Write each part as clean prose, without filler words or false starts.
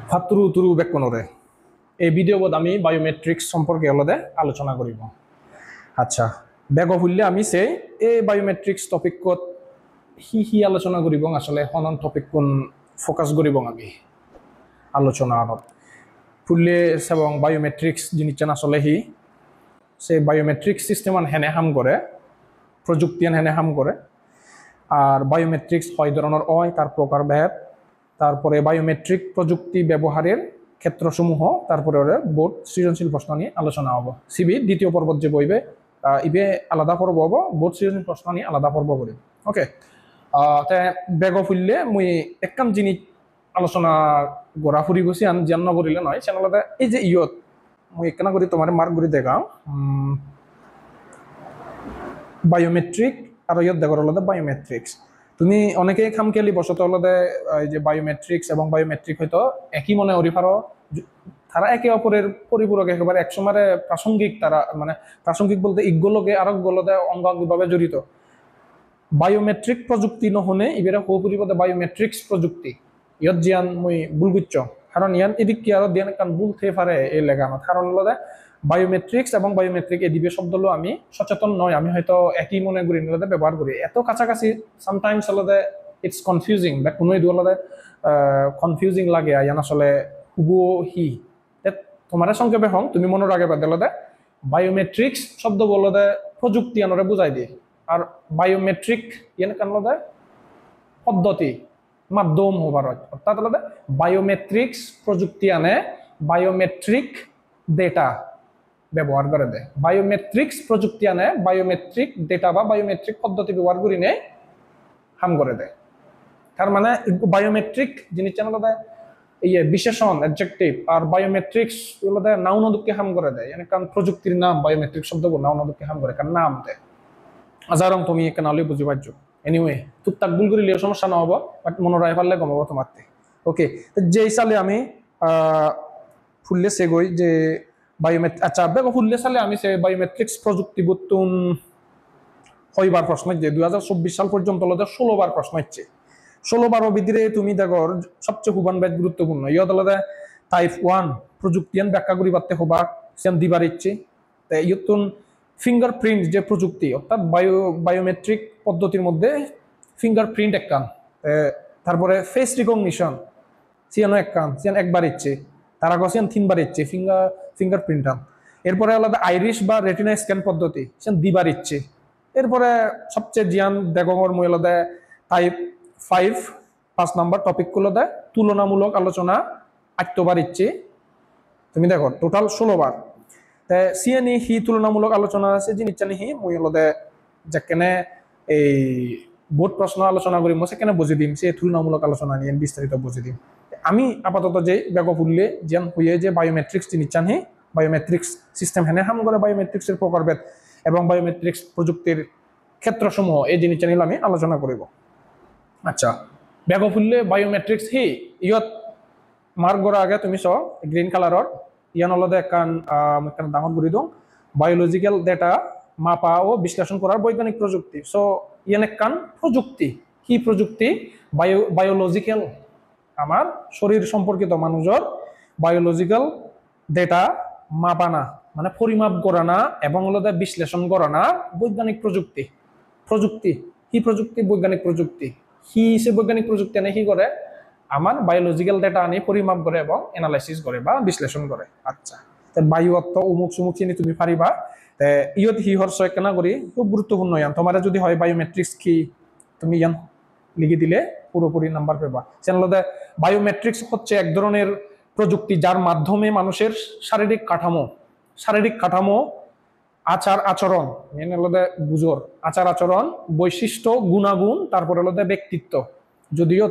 ফাতুরু তুরু বেকনরে এই ভিডিও বোধ আমি বায়োমেট্রিক্স সম্পর্কে হলদে আলোচনা করিব। আচ্ছা, বেগ ফুললে আমি সেই এই বায়োমেট্রিক্স টপিকত হি আলোচনা করিব। আসলে হনন টপিক কোন ফোকাস করিব আমি আলোচনা ফুললে এবং বায়োমেট্রিক্স জিনিস আসলে সে বায়োমেট্রিক সিস্টেম হেনে হাম করে, প্রযুক্তি হেনে হাম করে। আর বায়োমেট্রিক্স হয় ধরনের হয় তার প্রকারভেদ, তারপরে বায়োমেট্রিক প্রযুক্তি ব্যবহারের ক্ষেত্রসমূহ, তারপরে বোর্ড সৃজনশীল প্রশ্ন নিয়ে আলোচনা হবো। সিবি দ্বিতীয় পর্ব যে বইবে ইবে আলাদা পর্ব হবো, বোর্ড সৃজনশীল প্রশ্ন নিয়ে আলাদা পর্ব করি। ওকে, বেগ ফুললে মুই একখান জিনিস আলোচনা গড়া ফুরি বসি আন জ্ঞান নগরিলে নয় সেনালতে এই যে ইয়ত মুই একখানা করি তোমার মার্ক করে দেখাও বায়োমেট্রিক আর ইয়ত দেখার হলো বায়োমেট্রিক্স। তুমি অনেকে খামখেয়ালি বসত হলদে এই যে বায়োমেট্রিক্স এবং বায়োমেট্রিক হয়তো একই মনে করি পারো, তারা একে অপরের পরিপূরক, একেবারে একসময় প্রাসঙ্গিক। তারা মানে প্রাসঙ্গিক বলতে ইগুলোকে আরেকগুলোতে অঙ্গাঙ্গিভাবে জড়িত। বায়োমেট্রিক প্রযুক্তি নহনে ইবেরা পরিপদে বায়োমেট্রিক্স প্রযুক্তি ইয়ত জিয়ান মুই বুলগুচ্ছ, কারণ ইয়ান এদিক কি আরো দিয়ান কারণ ভুল থে পারে এই লেখা। কারণ হলো বায়োমেট্রিক্স এবং বায়োমেট্রিক এই দুই শব্দ আমি সচেতন নয়, আমি হয়তো একই মনে করি নিলে ব্যবহার করি এত কাছাকাছি। সামটাইমস হলে ইটস কনফিউজিং বা কোনো হলে কনফিউজিং লাগে ইয়ান আসলে হুবুও হি। তোমার সংক্ষেপে হং তুমি মনে রাখে বাদ দিলে বায়োমেট্রিক্স শব্দ বললে প্রযুক্তি আনরে বুঝাই দিয়ে, আর বায়োমেট্রিক ইয়ান কান পদ্ধতি মাধ্যম হবার, অর্থাৎ হলে বায়োমেট্রিক্স প্রযুক্তি আনে বায়োমেট্রিক ডেটা ব্যবহার করে দেয়। বায়োমেট্রিক্স প্রযুক্তি আনে বায়োমেট্রিক ডেটা বা বায়োমেট্রিক পদ্ধতি ব্যবহার করে নেয় হাম করে দেয়। তার মানে বায়োমেট্রিক জিনিসটা হলো ইয়ে বিশেষণ অ্যাডজেক্টিভ, আর বায়োমেট্রিক্স হলো নাউন অদুককে হাম করে দেয়। কারণ প্রযুক্তির নাম বায়োমেট্রিক শব্দ নাউন অদুককে হাম করে, কারণ নাম দেয়। আজারং তুমি কেন বুঝি পারছো। এনিওয়ে টুকটাক ভুল করিলে সমস্যা না হবো, বাট মনে রায় পারলে কমাবো তোমার। ওকে, যেই সালে আমি ফুললে সে গই যে বায়োমেট্রিক, আচ্ছা বেগো ফুললে সালে আমি সে বায়োমেট্রিক্স প্রযুক্তি বর্তুন কয়বার প্রশ্ন হচ্ছে 2024 সাল পর্যন্ত 16বার প্রশ্ন হচ্ছে। 16বার ভিতরে তুমি দেখো সবচেয়ে হুবান ব্যাচ গুরুত্বপূর্ণ ইয়ত আলাদা টাইপ 1 প্রযুক্তিয়ান ব্যাখ্যা করি পারতে হবা সেম দিবার ইচ্ছে। ইয়তুন ফিঙ্গারপ্রিন্ট যে প্রযুক্তি, অর্থাৎ বায়োমেট্রিক পদ্ধতির মধ্যে ফিঙ্গারপ্রিন্ট এক কান, তারপরে ফেস রিকগনিশন সিয়ানো এক কান, সিয়ান একবার ইচ্ছে, তারা সিয়ান 3বার ইচ্ছে ফিঙ্গারপ্রিন্ট। এরপরে আলাদা আইরিশ বা রেটিনা স্ক্যান পদ্ধতি সিয়ান দিবার ইচ্ছে। এরপরে সবচেয়ে জিয়ান দেখর মূল্য দেয় টাইপ 5 নাম্বার টপিক গুলো দেয় তুলনামূলক আলোচনা 8বার ইচ্ছে। তুমি দেখো টোটাল 16বার। সিএনই হি তুলনামূলক আলোচনা আছে জিনিস হি মুই হলদে যেখানে এই বোর্ড প্রশ্ন আলোচনা করি সেখানে বুঝে দিম সে তুলনামূলক আলোচনা নিয়ে বিস্তারিত বুঝে দিম। আমি আপাতত যে বেগ ফুললে যেন হইয়ে যে বায়োমেট্রিক্স জিনিস হি বায়োমেট্রিক্স সিস্টেম হেনে হাম করে বায়োমেট্রিক্সের প্রকারভেদ এবং বায়োমেট্রিক্স প্রযুক্তির ক্ষেত্রসমূহ এই জিনিস নিয়ে আমি আলোচনা করিব। আচ্ছা, বেগ ফুললে বায়োমেট্রিক্স হি ইয়ত মার্ক করা আগে তুমি সব গ্রিন কালারর ইয়ান হলদে একখান ডাঙর করে দিও বায়োলজিক্যাল ডেটা মাপা ও বিশ্লেষণ করার বৈজ্ঞানিক প্রযুক্তি। সো ইয়ান একখান প্রযুক্তি, কি প্রযুক্তি বায়োলজিক্যাল, আমার শরীর সম্পর্কিত মানুষের বায়োলজিক্যাল ডেটা মাপানা মানে পরিমাপ করানা এবং হলদে বিশ্লেষণ করানা বৈজ্ঞানিক প্রযুক্তি। প্রযুক্তি কি প্রযুক্তি? বৈজ্ঞানিক প্রযুক্তি। কি সে বৈজ্ঞানিক প্রযুক্তি এনে কি করে আমার বায়োলজিক্যাল ডেটা আনি পরিমাপ করে এবং এনালাইসিস করে বা বিশ্লেষণ করে। আচ্ছা, বায়ু অর্থ উমুক সুমুক চিনি তুমি পারিবা ইয়ত হি হর্ষ কেনা করি খুব গুরুত্বপূর্ণ ইয়ান তোমার যদি হয় বায়োমেট্রিক্স কি তুমি ইয়ান লিখে দিলে পুরোপুরি নাম্বার পেবা। চ্যানেলতে বায়োমেট্রিক্স হচ্ছে এক ধরনের প্রযুক্তি যার মাধ্যমে মানুষের শারীরিক কাঠামো আচার আচরণ বুঝোর আচার আচরণ বৈশিষ্ট্য গুণাগুণ তারপরে হলো ব্যক্তিত্ব, যদিও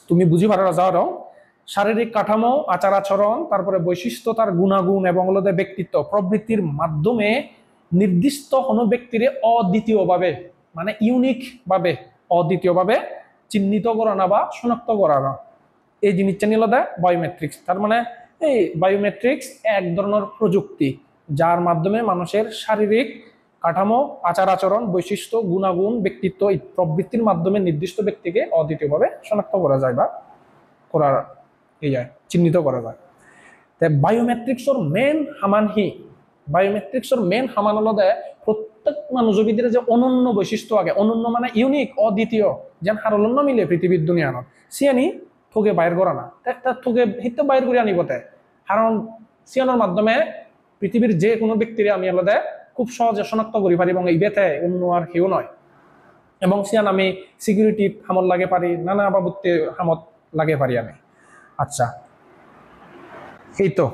তুমি বুঝি পারা যাও শারীরিক কাঠামো আচার আচরণ তারপরে বৈশিষ্ট্য তার গুণাগুণ এবং হলো ব্যক্তিত্ব প্রবৃত্তির মাধ্যমে নির্দিষ্ট কোনো ব্যক্তির অদ্বিতীয়ভাবে মানে ইউনিক ভাবে অদ্বিতীয়ভাবে চিহ্নিত করানো বা শনাক্ত করানো এই জিনিসটা নিয়ে হলো বায়োমেট্রিক্স। তার মানে এই বায়োমেট্রিক্স এক ধরনের প্রযুক্তি যার মাধ্যমে মানুষের শারীরিক কাঠামো আচার আচরণ বৈশিষ্ট্য গুণাগুণ ব্যক্তিত্ব এই প্রবৃত্তির মাধ্যমে নির্দিষ্ট ব্যক্তিকে অদ্বিতীয়ভাবে শনাক্ত করা যায় বা এই যায় চিহ্নিত করা যায়। তে বায়োমেট্রিক্সৰ মেইন সামান হি বায়োমেট্রিক্সৰ মেইন সামান হলদে প্রত্যেক মানুষের ভিতরে যে অনন্য বৈশিষ্ট্য আগে, অনন্য মানে ইউনিক, অদ্বিতীয়, যেন হার অন্য মিলে পৃথিবীর দুনিয়ানত সিয়ানি থগে বাইর করা না, থগে হিতে বাইর করে আনিবতে, কারণ সিয়ানোর মাধ্যমে পৃথিবীর যে কোনো ব্যক্তিরে আমি আলাদা খুব সহজে শনাক্ত করি পারি এবং এই বেতে অন্য আর কেউ নয়। এবং সিয়ান আমি সিকিউরিটি হামত লাগে পারি, নানা বাবুতে হামত লাগে পারি আমি। আচ্ছা, এই তো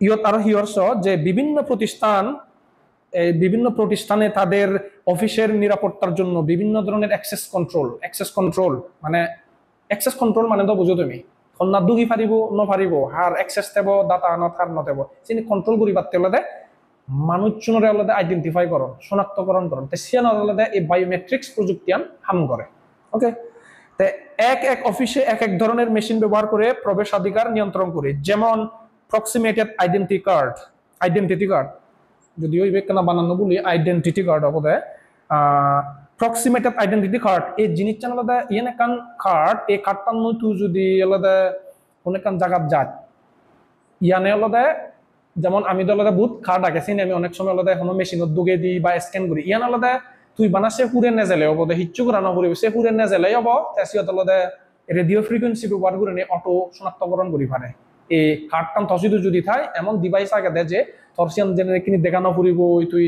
ইয়ত আরো হিয়রস যে বিভিন্ন প্রতিষ্ঠানে তাদের অফিসের নিরাপত্তার জন্য বিভিন্ন ধরনের অ্যাক্সেস কন্ট্রোল মানে তো বুঝো তুমি না দুগি পারিব নপারিব আর অ্যাক্সেস দেব ডাটা নথার নদেব চিনি কন্ট্রোল করি পারতে হলে মানুষজনের আলাদা আইডেন্টিফাই করুন, শনাক্তকরণ করুন, সিয়ান আলাদা এই বায়োমেট্রিক্স প্রযুক্তিয়ান হাম করে। ওকে, এক এক অফিসে এক এক ধরনের মেশিন ব্যবহার করে প্রবেশাধিকার নিয়ন্ত্রণ করে, যেমন প্রক্সিমেটেড আইডেন্টিটি কার্ড যদিও এই কেনা বানানো বলি আইডেন্টিটি কার্ড হবে প্রক্সিমেটেড আইডেন্টিটি কার্ড এই জিনিসটা আলাদা ইয়েন একান কার্ড, এই কার্ডটার নয় তুই যদি আলাদা কোন একান জায়গাত যাত ইয়ানে আলাদা, যেমন আমি তো আলাদা বুথ কার্ড আগে চিনি আমি অনেক সময় আলাদা কোনো মেশিনত দুগে দিই বা স্ক্যান করি, ইয়ান আলাদা তুই বানাসে হুরে নেজেলে হবো দে হিচ্ছু করানো করিব সে হুরে নেজেলে হবো তেসিয়ত আলাদা রেডিও ফ্রিকোয়েন্সি ব্যবহার করে নিয়ে অটো শনাক্তকরণ করি পারে। এই কার্ডটান তসিদু যদি থাই এমন ডিভাইস আগে দেয় যে তরসিয়ান জেনে কিনি দেখানো ফুরিব তুই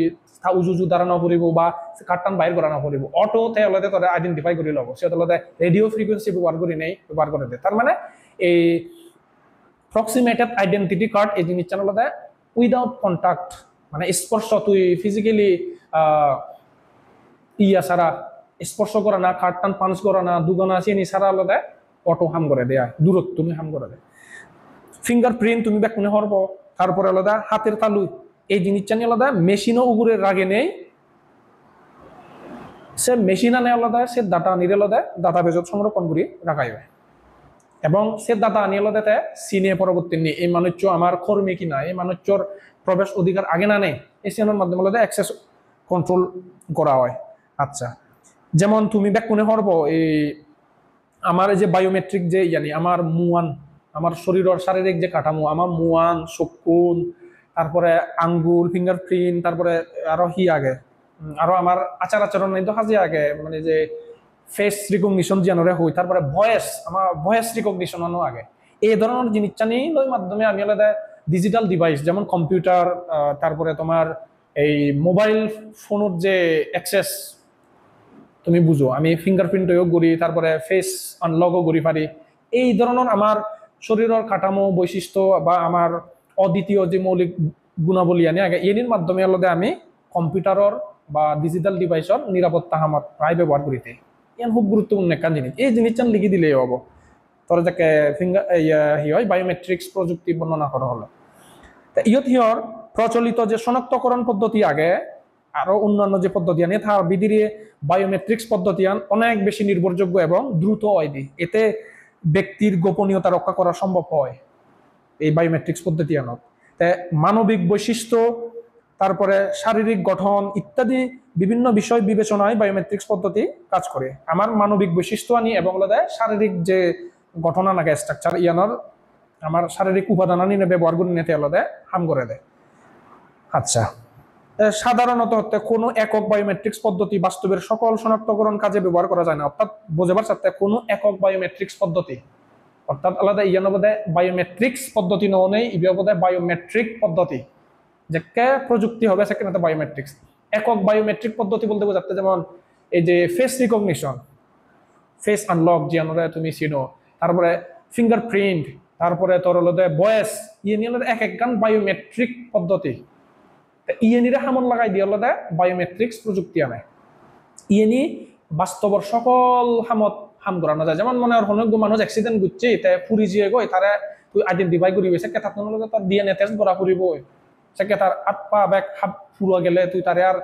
উজু দাঁড়ানো ফুরিব বা কার্ডটান বাইর করানো ফুরিব অটো তে আলাদা তোরা আইডেন্টিফাই করে লব, সে আলাদা রেডিও ফ্রিকোয়েন্সি ব্যবহার করে নেই ব্যবহার করে দেয়। তার মানে এই প্রক্সিমেটেড আইডেন্টিটি কার্ড এই জিনিসটা আলাদা উইদাউট কন্টাক্ট মানে স্পর্শ তুই ফিজিক্যালি ইয়া সারা স্পর্শ করা না, কার্ডটান পাঞ্চ করা না, দুগনা চিনি সারা আলাদা অটো হাম করে দেয়া, দূরত্ব তুমি হাম করে দেয়। ফিঙ্গারপ্রিন্ট তুমি ব্যাক মনে হরব, তারপরে আলাদা হাতের তালু এই জিনিসটা নিয়ে আলাদা মেশিনও উগুরের রাগে নেই, সে মেশিন আনে আলাদা সে ডাটা আনিয়ে আলাদা ডাটা বেজত সংরক্ষণ করি রাখাই হয় এবং সে ডাটা আনিয়ে আলাদা সিনে পরবর্তী নিয়ে এই মানুষ আমার কর্মী কিনা, এই মানুষের প্রবেশ অধিকার আগে না নেই, এই সিনের মাধ্যমে আলাদা অ্যাক্সেস কন্ট্রোল করা হয়। আচ্ছা, যেমন তুমি ব্যাক মনে হরব এই আমার যে বায়োমেট্রিক যে জানি আমার মুয়ান আমার শরীরের শারীরিক যে কাঠামো আমার মুয়ান চকুন তারপরে আঙ্গুল ফিঙ্গারপ্রিন্ট তারপরে আরো হি আগে আরো আমার আচার আচরণ নাই তো হাজি আগে মানে যে ফেস রিকগনিশন জানরে হই, তারপরে আমার ভয়েস রিকগনিশনও আগে এই ধরনের জিনিসটা নিয়ে ওই মাধ্যমে আমি আলাদা ডিজিটাল ডিভাইস যেমন কম্পিউটার তারপরে তোমার এই মোবাইল ফোনের যে অ্যাক্সেস তুমি বুঝো আমি ফিঙ্গারপ্রিন্টও করি তারপরে ফেস আনলকও করি পারি, এই ধরনের আমার শরীরের কাঠামো বৈশিষ্ট্য বা আমার অদ্বিতীয় যে মৌলিক গুণাবলী আনি আগে এর মাধ্যমে আলাদা আমি কম্পিউটারের বা ডিজিটাল ডিভাইসের নিরাপত্তা আমার প্রায় ব্যবহার করিতে এন খুব গুরুত্বপূর্ণ একটা জিনিস, এই জিনিসটা লিখি দিলেই হবো তোর যাকে হয় বায়োমেট্রিক্স প্রযুক্তি বর্ণনা করা হলো। ইয়ত হিয়র প্রচলিত যে শনাক্তকরণ পদ্ধতি আগে আরো অন্যান্য যে পদ্ধতি আনে তার বিধিরে বায়োমেট্রিক্স পদ্ধতি অনেক বেশি নির্ভরযোগ্য এবং দ্রুত হয়, এতে ব্যক্তির গোপনীয়তা রক্ষা করা সম্ভব হয় এই বায়োমেট্রিক্স পদ্ধতি আনত। মানবিক বৈশিষ্ট্য তারপরে শারীরিক গঠন ইত্যাদি বিভিন্ন বিষয় বিবেচনায় বায়োমেট্রিক্স পদ্ধতি কাজ করে। আমার মানবিক বৈশিষ্ট্য আনি এবং শারীরিক যে গঠন আনাকে স্ট্রাকচার ইয়ানোর আমার শারীরিক উপাদান আনি ব্যবহার করে নিতে আলাদা হাম করে দেয়। আচ্ছা, সাধারণত হতে কোনো একক বায়োমেট্রিক্স পদ্ধতি বাস্তবের সকল শনাক্তকরণ কাজে ব্যবহার করা যায় না, অর্থাৎ বোঝাবার সাথে কোনো একক বায়োমেট্রিক্স পদ্ধতি অর্থাৎ আলাদা ইয়ানো বোধ বায়োমেট্রিক্স পদ্ধতি নেই ইবিও বোধ বায়োমেট্রিক পদ্ধতি যে কে প্রযুক্তি হবে সেখানে বায়োমেট্রিক্স একক বায়োমেট্রিক পদ্ধতি বলতে বোঝাতে যেমন এই যে ফেস রিকগনিশন ফেস আনলক যে আমরা তুমি চিনো তারপরে ফিঙ্গারপ্রিন্ট তারপরে তোর আলাদা ভয়েস ইয়ে নিয়ে এক এক গান বায়োমেট্রিক পদ্ধতি ইয়েনিরে হামন লাগাই দিয়ে আলাদা বায়োমেট্রিক্স প্রযুক্তি আনে ইয়েনি বাস্তবর সকল হামত হাম করানো যায়, যেমন মনে হয় অনেক মানুষ অ্যাক্সিডেন্ট ঘুরছে তাই ফুরি যে গই তারা তুই আইডেন্টিফাই করিবে সে কেতা তোমার তার ডিএনএ টেস্ট করা ফুরিব সে তার হাত পা ব্যাগ হাত ফুরা গেলে তুই তারে আর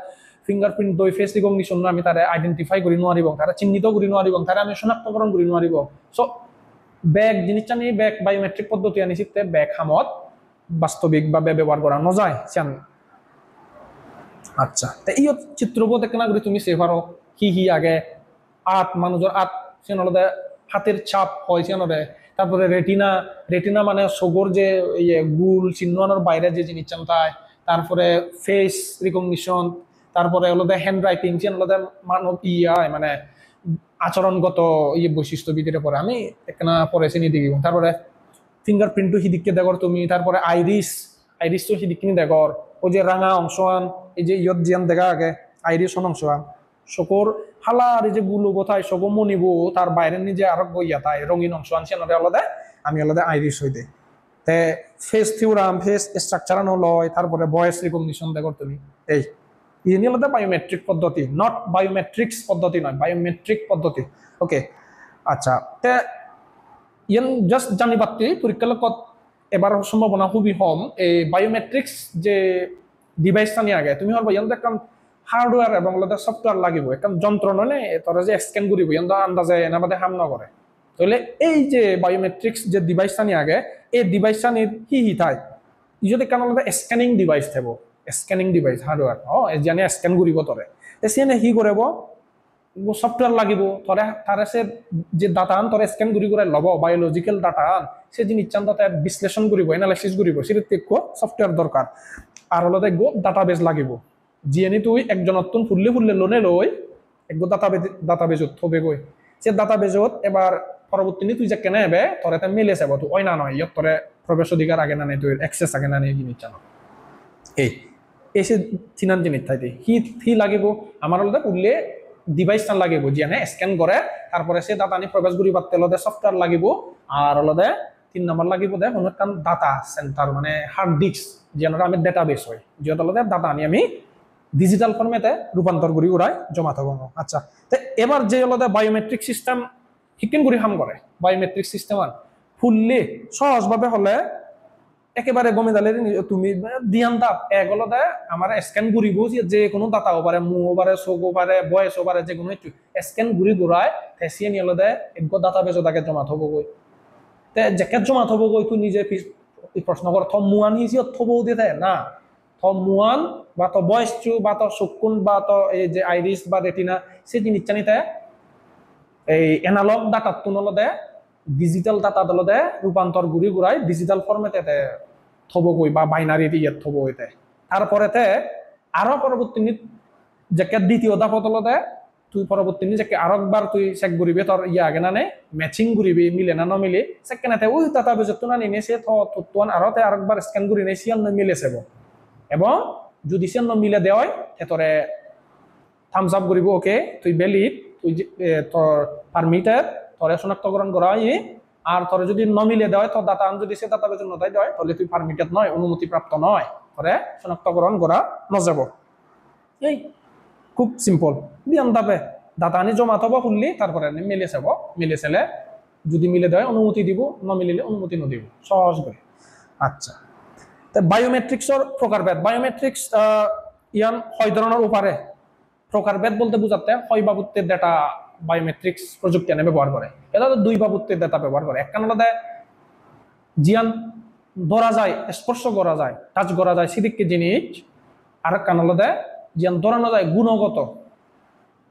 ফিঙ্গারপ্রিন্ট দই ফেস রিকগনিশন আমি তারে আইডেন্টিফাই করি নোৱাৰিব তারা চিহ্নিত করি নোৱাৰিব তারা আমি শনাক্তকরণ করি নোৱাৰিব। সো ব্যাগ জিনিসটা নিয়ে ব্যাগ বায়োমেট্রিক পদ্ধতি আনিছিতে ব্যাগ হামত বাস্তবিকভাবে ব্যবহার করা নযায় চান। আচ্ছা, এই চিত্রবোধ কেনা করে তুমি সে পারো হি আগে আত মানুষের আত সে হাতের ছাপ হয় চিয়ানরে। তারপরে রেটিনা, রেটিনা মানে চকুর যে গুল চিহ্নের বাইরে যে জিনিস চান তাই। তারপরে ফেস রিকগনিশন, তারপরে হলো হ্যান্ড রাইটিং চিয়ান হলো মানব মানে আচরণগত বৈশিষ্ট্য ভিতরে পড়ে। আমি একখানা পড়েছি নি দেখি। তারপরে ফিঙ্গারপ্রিন্টও সিদিককে দেখর তুমি, তারপরে আইরিস, আইরিসও সিদিকখিনি দেখর। ওই যে রাঙা অংশান এই যে ইয়ত জিয়ান দেখা আগে আইরিস অংশান চকুর হালার এই যে গুলো কোথায় চকু মনিব তার বাইরে নিজে আরো বইয়া তাই রঙিন অংশ আনছি আলাদা। আমি আলাদা আইরিস হইতে তে ফেস থিওরাম, ফেস স্ট্রাকচার লয়, তারপরে ভয়েস রিকগনিশন দেখো তুমি। এই ইনি আলাদা বায়োমেট্রিক পদ্ধতি, নট বায়োমেট্রিক্স পদ্ধতি নয়, বায়োমেট্রিক পদ্ধতি। ওকে, আচ্ছা। তে ইয়ান জাস্ট জানি পাতি পরীক্ষা এবার সম্ভাবনা খুবই কম। এই বায়োমেট্রিক্স যে ডিভাইস টানি আগে তুমি হল ইয়ান একটা হার্ডওয়্যার এবং সফটওয়্যার লাগিব, একটা যন্ত্র নয় তোরা যে স্ক্যান করিব ইয়ান আন্দাজে এনা বাদে হাম নকরে। তাহলে এই যে বায়োমেট্রিক্স যে ডিভাইস টানি আগে এই ডিভাইস টানির হি থাই যদি কেন স্ক্যানিং ডিভাইস থাকব, স্ক্যানিং ডিভাইস হার্ডওয়্যার জানি স্ক্যান করিব তোরে সিনে হি করব সফটওয়্যার লাগিব তোরে তারে সে যে ডাটা আন তোরে স্ক্যান করি করে লব বায়োলজিক্যাল ডাটা আন সে জিনিস চান তাতে বিশ্লেষণ করিব, এনালাইসিস করিব, সেটা দেখো সফটওয়্যার দরকার। আর হলো দেখবো ডাটাবেস লাগিব, যিনি তুই একজন অত্যন্ত ফুললে ফুললে লোনে লই একগো ডাটাবেজত থবে গই। সে ডাটাবেজত এবার পরবর্তী তুই যে কেনে হবে তোর এটা মিলে যাবো তুই ওই না নয় ইয়ত তোরে প্রবেশ অধিকার আগে না নেই, তুই অ্যাক্সেস আগে না নেই জিনিস জানো। এই এসে চিনান জিনিস থাইতে হি লাগিব আমার হলো উঠলে ডিভাইস টান লাগিব যিয়ে স্ক্যান করে তারপরে সে ডাটা নিয়ে প্রবেশ করি পারতে হলে সফটওয়্যার লাগিব। আর হলো 3 নম্বর লাগিব কোনো একটা ডাটা সেন্টার মানে হার্ড ডিস্ক যেন আমি ডেটাবেস হয় যেহেতু হলো ডাটা আনি আমি ডিজিটাল ফর্মেটে রূপান্তর করি ওরাই জমা থাকবো। আচ্ছা, তো এবার যে হলো বায়োমেট্রিক সিস্টেম শিক্ষণ করি হাম করে বায়োমেট্রিক সিস্টেম আর ফুললি সহজভাবে হলে একেবারে গমে দালে তুমি দিয়ান দাপ এক হলো আমার স্ক্যান করিব যে কোনো ডাটা হো পারে মুহ পারে চোখ পারে বয়স পারে যে কোনো স্ক্যান ঘুরি ঘুরায় থেসিয়ে নিয়ে হলো এক ডাটা বেজত আগে জমা থব গই তে জেকেট জমা থব গই তুই নিজে প্রশ্ন কর থ মুয়ান হিসি থবও দিয়ে না থ মুয়ান বা তো বয়স বা তো চকুন বা তো এই যে আইরিস বা রেটিনা সে জিনিস জানিতে এই এনালগ ডাটা তুনলদে ডিজিটাল ডাটা দলদে রূপান্তর ঘুরি ঘুরাই ডিজিটাল ফর্মেটে থব গই বা বাইনারি ইয়ে থব হইতে। তারপরেতে আরো পরবর্তী যে দ্বিতীয় ধাপত দলদে তুই পরবর্তী নিজেকে আরো একবার তুই চেক করিবি তোর ইয়ে আগে না নেই ম্যাচিং করিবি মিলে না নমিলে সেকেন্ডে ওই ডাটা বেজত না নিয়ে সে থন আরতে আরেকবার স্ক্যান করি নেই সিয়ান মিলে সেব এবং যদি সে মিলে দেওয়ায় তোরে থামস আপ করিব ওকে তুই ভ্যালিড তুই তোর পারমিটেড তোরে শনাক্তকরণ করা আর তোরে যদি নমিলে দেয় তোর ডাটা যদি সে ডাটা বেজত নতাই দেয় তাহলে তুই পারমিটেড নয়, অনুমতিপ্রাপ্ত নয়, তোরে শনাক্তকরণ করা নযাব। এই খুব সিম্পল দিয়ান দাবে ডাটা আনি জমা থব খুললি তারপরে মিলে চাব, মিলে চালে যদি মিলে দেয় অনুমতি দিব, নমিলিলে অনুমতি নদিব, সহজ করে। আচ্ছা, বায়োমেট্রিক্সর প্রকারভেদ। বায়োমেট্রিক্স ইয়ান হয় ধরনের উপারে প্রকারভেদ বলতে বুঝাতে হয় বাবুত্বের ডেটা বায়োমেট্রিক্স প্রযুক্তি এনে ব্যবহার করে। এটা তো 2 বাবুত্বের ডেটা ব্যবহার করে। এক কারণ জিয়ান ধরা যায়, স্পর্শ করা যায়, টাচ করা যায় সিদিককে জিনিস, আর এক কারণ জিয়ান ধরানো যায় গুণগত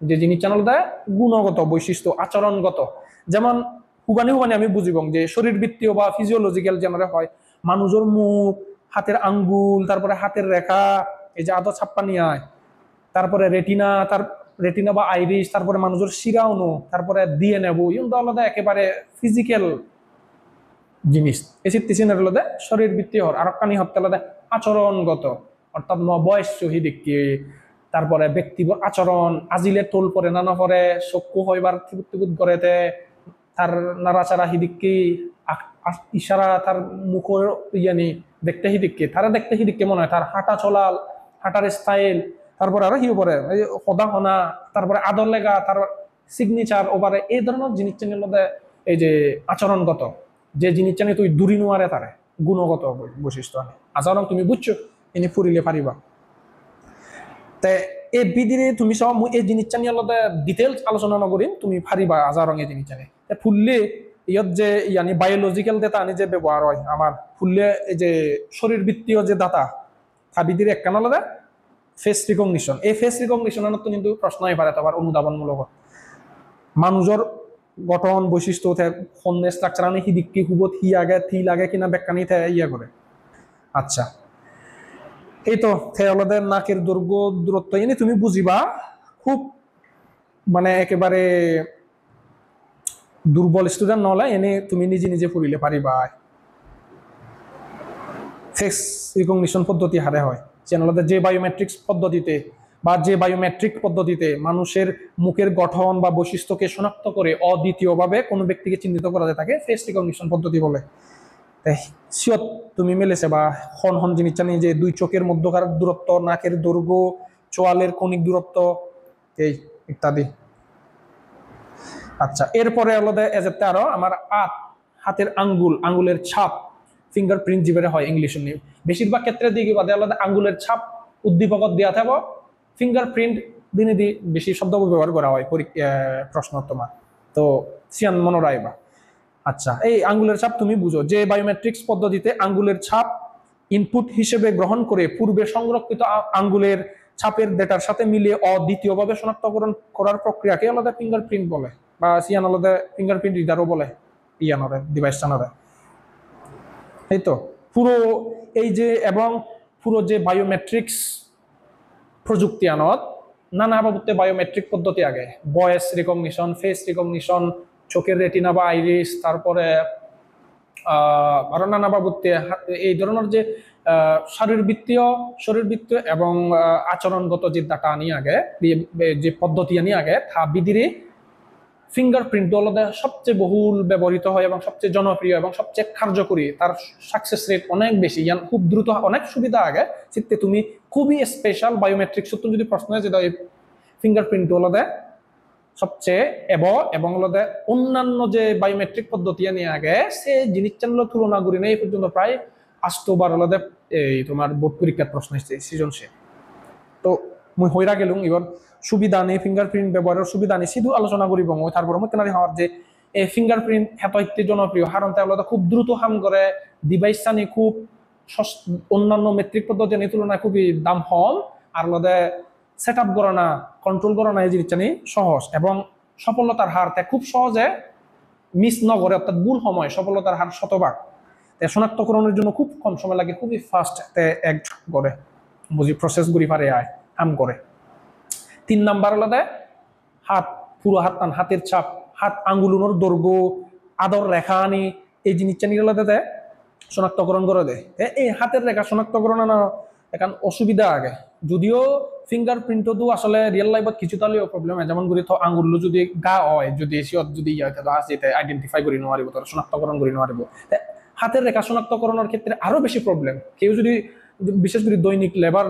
যে জিনিস চানাল দেয় গুণগত বৈশিষ্ট্য আচরণগত। যেমন হুবানি হুবানি আমি বুঝিব যে শরীরবৃত্তীয় বা ফিজিওলজিক্যাল যেন হয় মানুষের মুখ, হাতের আঙ্গুল, তারপরে হাতের রেখা, এই যে আদা ছাপ্পা নিয়ে আয়, তারপরে রেটিনা, তার রেটিনা বা আইরিস, তারপরে মানুষের শিরা অনু, তারপরে ডিএনএ বই আলাদা একেবারে ফিজিক্যাল জিনিস। এসি তিসিনের আলাদা শরীরবৃত্তীয় আর কানি হতে আলাদা আচরণগত অর্থাৎ বয়স সহিদিককে, তারপরে ব্যক্তির আচরণ আজিলে টোল পরে না পরে চক্ষু হইবার থিবুত করেতে তার নাড়াচাড়া হিদিককে ইশারা তার মুখের ইয়ানি দেখতে হিদিককে তারা দেখতে হিদিককে মনে হয় তার হাঁটা চলাল হাঁটার স্টাইল, তারপরে আরো হিও পরে সদা হনা, তারপরে আদর লেগা, তার সিগনেচার ওভারে এই ধরনের জিনিস চানির মধ্যে এই যে আচরণগত যে জিনিস চানি তুই দূরি নোয়ারে তারে গুণগত বৈশিষ্ট্য আনে আচরণ তুমি বুঝছো এনে ফুরিলে পারিবা। তে এই বিদিনে তুমি সব এই জিনিসটা নিয়ে আলাদা ডিটেলস আলোচনা নকরিম তুমি পারিবা আজারং এই জিনিসটা নিয়ে ফুললে ইয়ত যে ইয়ানি বায়োলজিক্যাল ডেটা আনি যে ব্যবহার হয় আমার ফুললে এই যে শরীরবৃত্তীয় যে ডাটা তা বিদির এক কান আলাদা ফেস রিকগনিশন। এই ফেস রিকগনিশনের তো কিন্তু প্রশ্ন হয়ে পারে তোমার অনুধাবনমূলক মানুষের গঠন বৈশিষ্ট্য ফোনের স্ট্রাকচার আনি সিদিকি খুবত হি আগে থি লাগে কিনা ব্যাখ্যানি ইয়া করে। আচ্ছা, এই তো থেওয়ালাদের নাকের দৈর্ঘ্য দূরত্ব এনে তুমি বুঝিবা খুব মানে একেবারে দুর্বল স্টুডেন্ট নহলে এনে তুমি নিজে নিজে পড়িলে পারিবা। ফেস রিকগনিশন পদ্ধতি হারে হয় চ্যানেলতে যে বায়োমেট্রিক্স পদ্ধতিতে বা যে বায়োমেট্রিক পদ্ধতিতে মানুষের মুখের গঠন বা বৈশিষ্ট্যকে শনাক্ত করে অদ্বিতীয়ভাবে কোনো ব্যক্তিকে চিহ্নিত করা যায় তাকে ফেস রিকগনিশন পদ্ধতি বলে। সিয়ত তুমি মেলেছে বা হন হন জিনিস জানি যে দুই চোখের মধ্যকার দূরত্ব, নাকের দৈর্ঘ্য, চোয়ালের কনিক দূরত্ব এই ইত্যাদি। আচ্ছা, এরপরে হলো এজেতে আরো আমার হাতের আঙ্গুলের ছাপ ফিঙ্গারপ্রিন্ট যেভাবে হয় ইংলিশ নিয়ে বেশিরভাগ ক্ষেত্রে দিকে বাদে আলাদা আঙ্গুলের ছাপ উদ্দীপকত দেওয়া থাকবো, ফিঙ্গারপ্রিন্ট দিনে দিয়ে বেশি শব্দ ব্যবহার করা হয় প্রশ্ন তোমার তো সিয়ান মনে রাখবা। আচ্ছা, এই আঙ্গুলের ছাপ তুমি বুঝো যে বায়োমেট্রিক্স পদ্ধতিতে আঙ্গুলের ছাপ ইনপুট হিসেবে গ্রহণ করে পূর্বে সংরক্ষিত আঙ্গুলের ছাপের ডেটার সাথে মিলিয়ে অদ্বিতীয়ভাবে শনাক্তকরণ করার প্রক্রিয়াকে আলাদা ফিঙ্গারপ্রিন্ট বলে বা সিয়ান আলাদা ফিঙ্গারপ্রিন্ট রিডারও বলে ইয়ানরে ডিভাইস টানরে। এই তো পুরো এই যে এবং পুরো যে বায়োমেট্রিক্স প্রযুক্তি আনত নানা বাবুতে বায়োমেট্রিক পদ্ধতি আগে ভয়েস রিকগনিশন, ফেস রিকগনিশন, চোখের রেটিনা বা আইরিস, তারপরে আরো নানা বাবুতে এই ধরনের যে শরীরবৃত্তীয় এবং আচরণগত যে ডাটা নিয়ে আগে যে পদ্ধতি নিয়ে আগে তা বিধিরে ফিঙ্গারপ্রিন্ট হলদে সবচেয়ে বহুল ব্যবহৃত হয় এবং সবচেয়ে জনপ্রিয় এবং সবচেয়ে কার্যকরী, তার সাকসেস রেট অনেক বেশি, ইয়ান খুব দ্রুত অনেক সুবিধা আগে চিত্তে তুমি খুবই স্পেশাল বায়োমেট্রিক্স যদি প্রশ্ন হয় যেটা ফিঙ্গারপ্রিন্ট হলদে সবচেয়ে এবং হলদে অন্যান্য যে বায়োমেট্রিক পদ্ধতি নিয়ে আগে সে জিনিস তুলনা করি না এই পর্যন্ত প্রায় 8বার হলদে এই তোমার বোর্ড পরীক্ষার প্রশ্ন এসেছে সৃজনশীল। তো মুই হইরা গেলুম এবার সুবিধা নেই ফিঙ্গারপ্রিন্ট ব্যবহারের সুবিধা নেই শুধু আলোচনা করিব মই তারপর মই তেনারি হওয়ার যে এই ফিঙ্গারপ্রিন্ট এত জনপ্রিয় কারণ তাহলে খুব দ্রুত হাম করে ডিভাইস চানি খুব অন্যান্য মেট্রিক পদ্ধতি তুলনায় খুবই দাম কম আর হলদে সেট আপ করা না কন্ট্রোল করা না এই জিনিস চানি সহজ এবং সফলতার হার খুব সহজে মিস নগরে অর্থাৎ ভুল সময় সফলতার হার 100%। শনাক্তকরণের জন্য খুব কম সময় লাগে, খুবই ফাস্ট এক করে বুঝি প্রসেস গুলি পারে আয় হাম করে। 3 নাম্বার হলদে হাত, পুরো হাত টান, হাতের ছাপ, হাত আঙ্গুলুনোর দৈর্ঘ্য, আদর রেখা আনি এই জিনিসটা নিয়ে হলদে শনাক্তকরণ করে দেয়। এই হাতের রেখা শনাক্তকরণ এখন অসুবিধা আগে যদিও ফিঙ্গারপ্রিন্টও আসলে রিয়েল লাইফত কিছু তাহলেও প্রবলেম হয়, যেমন করি আঙ্গুল যদি গা হয় যদি এসিয়ত যদি আইডেন্টিফাই করি নোৱাৰিব তার শনাক্তকরণ করি নোৱাৰিব। হাতের রেখা শনাক্তকরণের ক্ষেত্রে আরো বেশি প্রবলেম। কেউ যদি বিশেষ করে দৈনিক লেবার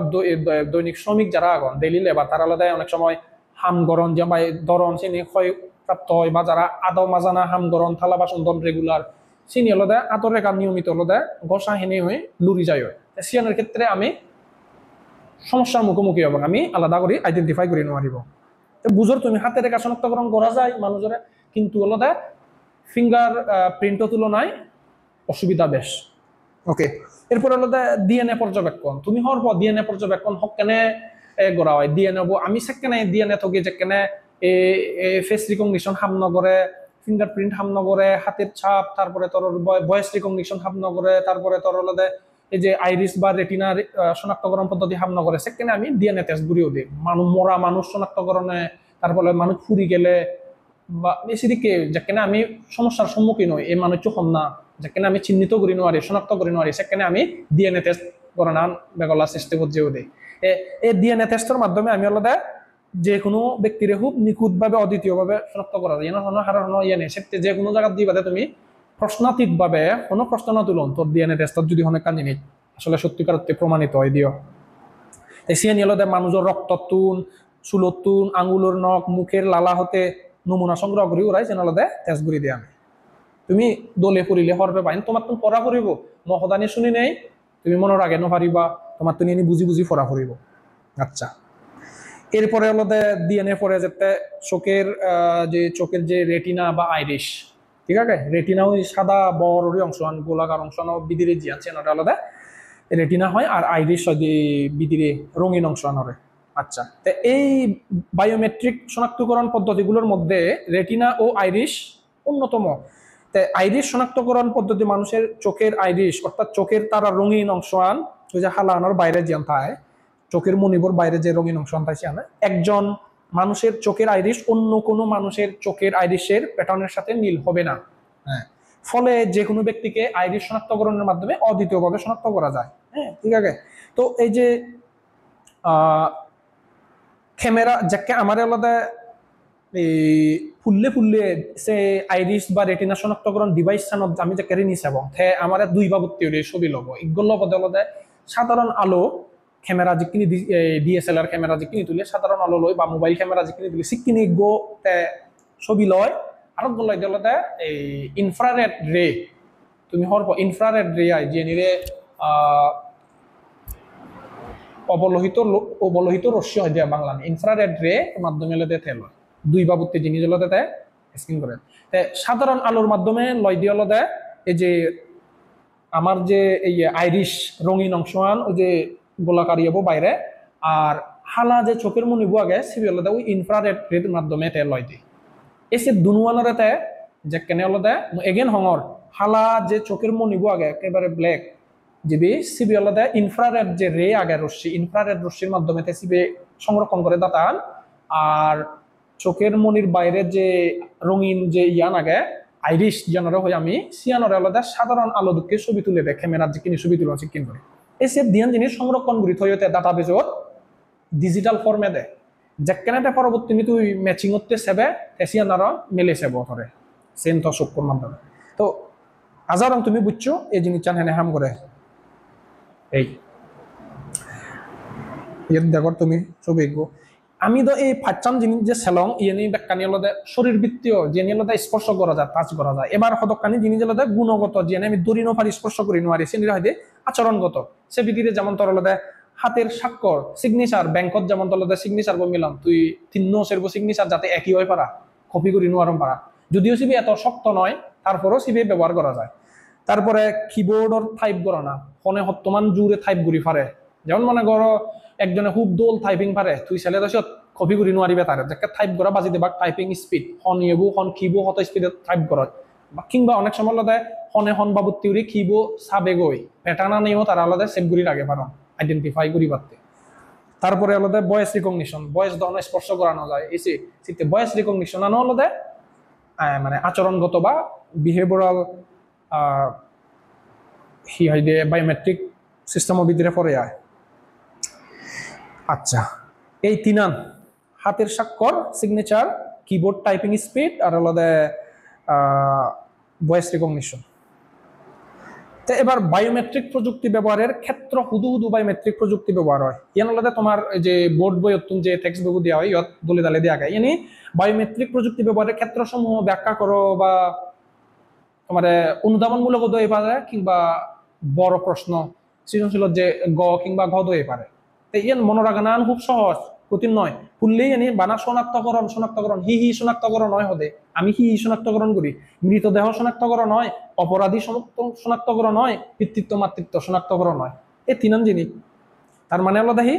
দৈনিক শ্রমিক যারা আগন ডেইলি লেবার তারা আলাদা অনেক সময় হাম গরম যে দরন চিনি ক্ষয় প্রাপ্ত হয় বা যারা আদৌ মাজানা হাম গরম থালা বাসন দন রেগুলার চিনি আলাদা আতর রেখা নিয়মিত আলাদা ঘষা হেনে হয়ে লুরি যায় হয় সিয়ানের ক্ষেত্রে আমি সমস্যার মুখোমুখি হব, আমি আলাদা করে আইডেন্টিফাই করে নোৱাৰিব। বুঝর তুমি হাতের রেখা শনাক্তকরণ করা যায় মানুষের কিন্তু আলাদা ফিঙ্গার প্রিন্টও তুলনায় অসুবিধা বেশ। ওকে, এরপর হলো ডিএনএ পর্যবেক্ষণ। তুমি হওয়ার পর ডিএনএ পর্যবেক্ষণ হক কেনে করা হয় ডিএনএ আমি সেকেনে ডিএনএ থকি যে কেনে ফেস রিকগনিশন হাম নগরে, ফিঙ্গারপ্রিন্ট হাম নগরে, হাতের ছাপ, তারপরে তোর ভয়েস রিকগনিশন হাম নগরে, তারপরে তোর হলো এই যে আইরিস বা রেটিনার শনাক্তকরণ পদ্ধতি হাম নগরে সেকেনে আমি ডিএনএ টেস্ট ঘুরিয়েও দিই মরা মানুষ শনাক্তকরণে, তারপরে মানুষ ফুরি গেলে বা বেশিদিকে যেখানে আমি সমস্যার সম্মুখীন হই এই মানুষ হম না যেখানে আমি চিহ্নিত করি নোৱাৰি শনাক্ত করি নোৱাৰি সেখানে আমি ডিএনএ টেস্ট করানোর বেগলা চেষ্টা করতেও দিই। এই ডিএনএ টেস্টের মাধ্যমে আমি আলাদা যে কোনো ব্যক্তিরে খুব নিখুঁতভাবে অদ্বিতীয়ভাবে শনাক্ত করা যায় সাধারণ ইয়ে নেই সেটা যে কোনো জায়গা দিবাতে তুমি প্রশ্নাতীতভাবে কোনো প্রশ্ন না তুলন তোর ডিএনএ টেস্টত যদি অনেক কান জিনিস আসলে সত্যিকার প্রমাণিত হয় দিও। সিয়ানি আলাদা মানুষের রক্ততুন, চুলতুন, আঙুলের নখ, মুখের লালা হতে নমুনা সংগ্রহ করি ওরাই যেন আলাদা টেস্ট ঘুরি দিয়ে আমি তুমি দলে পড়িলে হরবে পাইন তোমার তুমি পড়া ফুরিব নহদানি শুনি নেই তুমি মনের আগে নপারিবা তোমার তুমি এনে বুঝি বুঝি পড়া ফুরিব। আচ্ছা, এরপরে হলো ডিএনএ পরে যেতে চোখের যে রেটিনা বা আইরিশ, ঠিক আছে রেটিনা ওই সাদা বড় অংশ গোলাকার অংশ বিদিরে জিয়াছে ওটা আলাদা রেটিনা হয় আর আইরিশ বিদিরে রঙিন অংশ আনরে। আচ্ছা, তো এই বায়োমেট্রিক শনাক্তকরণ পদ্ধতিগুলোর মধ্যে রেটিনা ও আইরিশ অন্যতম। আইরিশ শনাক্তকরণ পদ্ধতি মানুষের চোখের আইরিশ অর্থাৎ চোখের তারা রঙিন অংশ আন ওই যে হালানোর বাইরে যে থায় চোখের মনিবর বাইরে যে রঙিন অংশ আনতাইছে আনে একজন মানুষের চোখের আইরিশ অন্য কোনো মানুষের চোখের আইরিশের প্যাটার্নের সাথে মিল হবে না। হ্যাঁ, ফলে যে কোনো ব্যক্তিকে আইরিশ শনাক্তকরণের মাধ্যমে অদ্বিতীয়ভাবে শনাক্ত করা যায়। হ্যাঁ, ঠিক আছে। তো এই যে ক্যামেরা যাকে আমার আলাদা এই ফুললে ফুললে সে আইরিশ বা রেটিনা শনাক্তকরণ ডিভাইস সানত আমি যে কেড়ে নিছে এবং আমার দুই বাবদ থিওরি ছবি লব ইগুলো বদলতে সাধারণ আলো ক্যামেরা যিখিনি ডিএসএলআর ক্যামেরা যিখিনি তুলে সাধারণ আলো লয় বা মোবাইল ক্যামেরা যিখিনি তুলে সিকিনি গো ছবি লয় আর বলাই দলতে এই ইনফ্রারেড রে তুমি হরব ইনফ্রারেড রে আই যে নিরে অবলোহিত রশ্মি হয় দিয়া বাংলা ইনফ্রারেড রে মাধ্যমে লতে তেল দুই বাবুতে জিনিস লতে স্ক্রিন করে সাধারণ আলোর মাধ্যমে লয় দিয়ে লতে এই যে আমার যে এই আইরিশ রঙিন অংশমান ওই যে গোলাকার হবো বাইরে আর হালা যে চোখের মনিব আগে সিবি লতে ওই ইনফ্রারেড রের মাধ্যমে তে লয় দিয়ে এসে দুনুয়ানরে যে কেনে লতে এগেন হঙর হালা যে চোখের মনিব আগে একেবারে ব্ল্যাক জিবি সিবি আলাদা ইনফ্রারেড যে রে আগে রশ্মি ইনফ্রারেড রশ্মির মাধ্যমে সিবি সংরক্ষণ করে দাতান আর চোখের মনির বাইরে যে রঙিন যে ইয়ান আগে আইরিশ জানারে হয় আমি সিয়ানরে আলাদা সাধারণ আলো দুঃখে ছবি তুলে দেয় ক্যামেরার যে কিনি ছবি তুলে চিকিন করে এই সব দিয়ান জিনিস সংরক্ষণ করি থইতে ডাটাবেজত ডিজিটাল ফর্মে দেয় যেখানে পরবর্তী তুই ম্যাচিং করতে সেবে সিয়ানার মেলে সেব ধরে সেন তো চক্ষুর মাধ্যমে তো আজারং তুমি বুঝছো এই জিনিস চান হেনে হাম করে এই দেখো তুমি ছবি আমি তো এই ফাচ্চান জিনিস যে সেলং ইয়ে ব্যাখ্যানি আলাদা শরীর বৃত্তীয় যে আলাদা স্পর্শ করা যায় টাচ করা যায় এবার হদকানি জিনিস আলাদা গুণগত যে আমি দড়ি নোফারি স্পর্শ করি নোয়ারি সে হয়তো আচরণগত সে ভিত্তিতে যেমন তোর আলাদা হাতের স্বাক্ষর সিগনেচার ব্যাংকত যেমন তোর আলাদা সিগনেচার মিলাম তুই তিন্ন সেরব সিগনেচার যাতে একই হয় পারা কপি করি নোয়ারম পারা যদিও সিবি এত শক্ত নয় তারপরেও সিবি ব্যবহার করা যায় তারপরে কিবোর্ডর টাইপ করা না ফোনে বর্তমান জুড়ে টাইপ করি পারে যেমন মনে করো একজনে খুব দোল টাইপিং পারে তুই ছেলে দশত কপি করি নোৱাৰিবে তারে যাকে টাইপ করা বাজি দেবা টাইপিং স্পিড হন ইয়েবো হন কিবো হত স্পিডে টাইপ করা বা কিংবা অনেক সময় আলাদা হনে হন বাবু তিউরি কিবো সাবে গই প্যাটার্ন আনেও তারা আলাদা সেভ করি রাখে পারো আইডেন্টিফাই করি পারতে তারপরে আলাদা ভয়েস রিকগনিশন ভয়েস ধরনের স্পর্শ করানো যায় এই সিতে ভয়েস রিকগনিশন আনো আলাদা মানে আচরণগত বা বিহেভিয়ারাল হি হাইডে বায়োমেট্রিক সিস্টেমের ভিতরে পড়ে আয় আচ্ছা এই তিনান হাতের স্বাক্ষর সিগনেচার কিবোর্ড টাইপিং স্পিড আর আলাদা ভয়েস রিকগনিশন তো এবার বায়োমেট্রিক প্রযুক্তি ব্যবহারের ক্ষেত্র হুদু বায়োমেট্রিক প্রযুক্তি ব্যবহার হয় ইয়ান আলাদা তোমার যে বোর্ড বইয়ত যে টেক্সট বুক দেওয়া হয় ইয়ত দলে দালে দেওয়া যায় ইয়ানি বায়োমেট্রিক প্রযুক্তি ব্যবহারের ক্ষেত্রসমূহ ব্যাখ্যা করো বা তোমার অনুধাবনমূলক হয়ে পারে কিংবা বড় প্রশ্ন সৃজনশীল যে গ কিংবা ঘ হয়ে পারে ইয়ান মনে রাখা না খুব সহজ কঠিন নয় ফুললেই এনে বানা শনাক্তকরণ হি শনাক্তকরণ হয় হদে আমি হি শনাক্তকরণ করি মৃতদেহ শনাক্তকরণ হয় অপরাধী শনাক্তকরণ হয় পিতৃত্ব মাতৃত্ব শনাক্তকরণ হয় এই তিনান জিনিস তার মানে আলাদা হি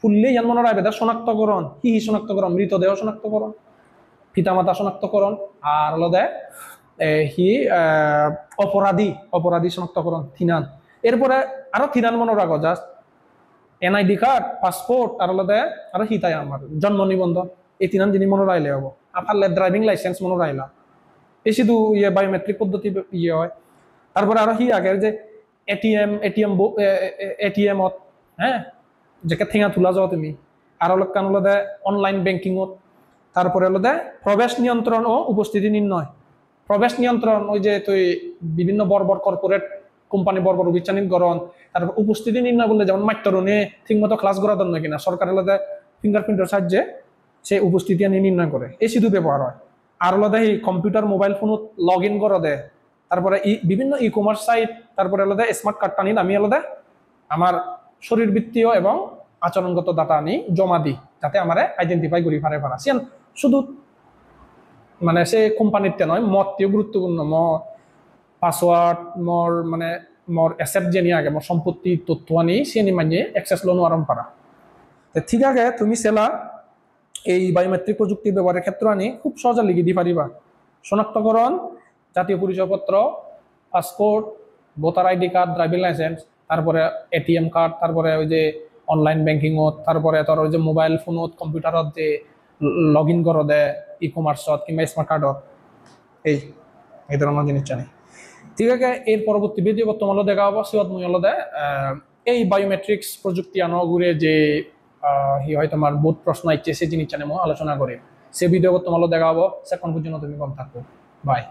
ফুললেই ইয়ান মনে রাখবে শনাক্তকরণ হি শনাক্তকরণ মৃতদেহ শনাক্তকরণ পিতামাতা শনাক্তকরণ আর আলাদা হি অপরাধী শনাক্তকরণ তিনান এরপরে আরো তিনান মনে রাখো জাস্ট এনআইডি কার্ড পাসপোর্ট আর আলাদা আর হিতাই আমার জন্ম নিবন্ধন এই তিনান জিনিস মনে রাখলে হবো আপারলে ড্রাইভিং লাইসেন্স মনে রাখলা এই শুধু ইয়ে বায়োমেট্রিক পদ্ধতি ইয়ে হয় তারপরে আরো হি আগের যে এটিএমত হ্যাঁ যেকে ঠেঙা তোলা যাও তুমি আর অলপ কান আলাদা অনলাইন ব্যাংকিংত তারপরে আলাদা প্রবেশ নিয়ন্ত্রণ ও উপস্থিতি নির্ণয় প্রবেশ নিয়ন্ত্রণ ওই যে তুই বিভিন্ন বড় কর্পোরেট কোম্পানি বড় অভিযানিক গরণ তারপর উপস্থিতি নির্ণয় বললে যেমন মাইটরণে ঠিকমতো ক্লাস করা দরকার নয় কিনা সরকারের আলাদা ফিঙ্গারপ্রিন্টের সাহায্যে সে উপস্থিতি আনি নির্ণয় করে এই শুধু ব্যবহার হয় আর আলাদা এই কম্পিউটার মোবাইল ফোনত লগ ইন করা দেয় তারপরে বিভিন্ন ই কমার্স সাইট তারপরে আলাদা স্মার্ট কার্ড টানি আমি আলাদা আমার শরীরবৃত্তীয় এবং আচরণগত ডাটা আনি জমা দিই যাতে আমার আইডেন্টিফাই করি পারে সিয়ান শুধু মানে সে কোম্পানিতে নয় মতটিও গুরুত্বপূর্ণ পাসওয়ার্ড মোর এসেট যে নিয়ে আগে মোর সম্পত্তি তথ্য আনি সে মানিয়ে অ্যাক্সেস লোন আরম্ভ করা ঠিক আছে তুমি সেলা এই বায়োমেট্রিক প্রযুক্তি ব্যবহারের ক্ষেত্রে আনি খুব সহজে লিখে দি পারিবা শনাক্তকরণ, জাতীয় পরিচয়পত্র, passport, voter ID card, driving licence, তারপরে এটিএম কার্ড, তারপরে ওই যে অনলাইন ব্যাংকিংত, তারপরে তোর ওই যে মোবাইল ফোনত কম্পিউটারত যে লগ ইন করে দেয় ই কমার্সত কিংবা স্মার্ট কার্ডত, এই এই ধরনের জিনিস জানি। ঠিক আছে, এর পরবর্তী ভিডিও তোমাদের দেখা হবো সিওত মুই হলদে এই বায়োমেট্রিক্স প্রযুক্তি আনগুড়ে যে হি হয় তোমার বহুত প্রশ্ন আইছে সেই জিনিস জানে আলোচনা করে সে ভিডিও তোমাদের দেখা হবো। সেখন পর্যন্ত তুমি কম থাকবো, বাই।